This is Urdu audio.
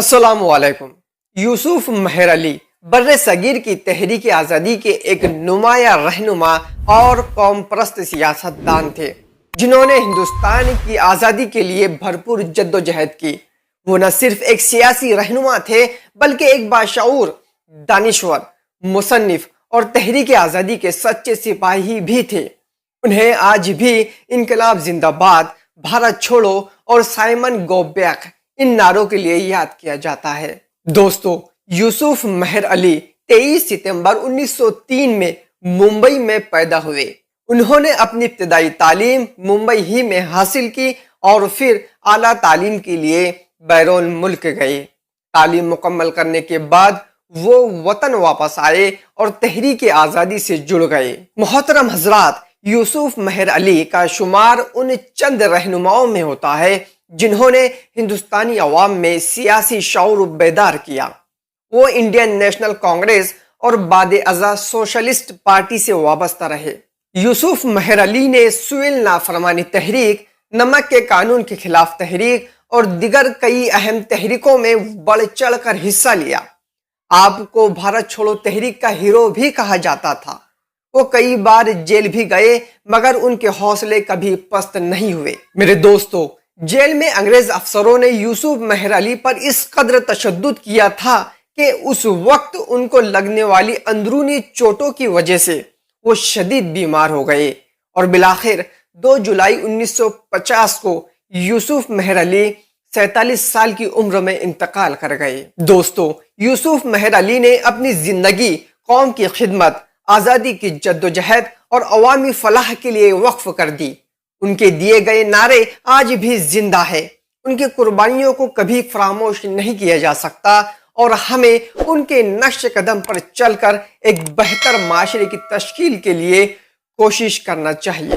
السلام علیکم۔ یوسف مہر علی بر صغیر کی تحریک آزادی کے ایک نمایاں رہنما اور قوم پرست سیاست دان تھے جنہوں نے ہندوستان کی آزادی کے لیے بھرپور جدوجہد کی۔ وہ نہ صرف ایک سیاسی رہنما تھے بلکہ ایک باشعور دانشور، مصنف اور تحریک آزادی کے سچے سپاہی بھی تھے۔ انہیں آج بھی انقلاب زندہ باد، بھارت چھوڑو اور سائمن گو بیک ان نعروں کے لیے یاد کیا جاتا ہے۔ دوستو، یوسف مہر علی 23 ستمبر 1903 میں ممبئی میں پیدا ہوئے۔ انہوں نے اپنی ابتدائی تعلیم ممبئی ہی میں حاصل کی اور پھر اعلیٰ تعلیم کے لیے بیرون ملک گئے۔ تعلیم مکمل کرنے کے بعد وہ وطن واپس آئے اور تحریک آزادی سے جڑ گئے۔ محترم حضرات، یوسف مہر علی کا شمار ان چند رہنماؤں میں ہوتا ہے جنہوں نے ہندوستانی عوام میں سیاسی شعور بیدار کیا۔ وہ انڈین نیشنل کانگریس اور بعد ازاں سوشلسٹ پارٹی سے وابستہ رہے۔ یوسف مہر علی نے سویل نافرمانی تحریک، نمک کے قانون کے خلاف تحریک اور دیگر کئی اہم تحریکوں میں بڑھ چڑھ کر حصہ لیا۔ آپ کو بھارت چھوڑو تحریک کا ہیرو بھی کہا جاتا تھا۔ وہ کئی بار جیل بھی گئے مگر ان کے حوصلے کبھی پست نہیں ہوئے۔ میرے دوستو، جیل میں انگریز افسروں نے یوسف مہر علی پر اس قدر تشدد کیا تھا کہ اس وقت ان کو لگنے والی اندرونی چوٹوں کی وجہ سے وہ شدید بیمار ہو گئے اور بالآخر 2 جولائی 1950 کو یوسف مہر علی 47 سال کی عمر میں انتقال کر گئے۔ دوستو، یوسف مہر علی نے اپنی زندگی قوم کی خدمت، آزادی کی جدوجہد اور عوامی فلاح کے لیے وقف کر دی۔ ان کے دیے گئے نعرے آج بھی زندہ ہے۔ ان کی قربانیوں کو کبھی فراموش نہیں کیا جا سکتا اور ہمیں ان کے نقش قدم پر چل کر ایک بہتر معاشرے کی تشکیل کے لیے کوشش کرنا چاہیے۔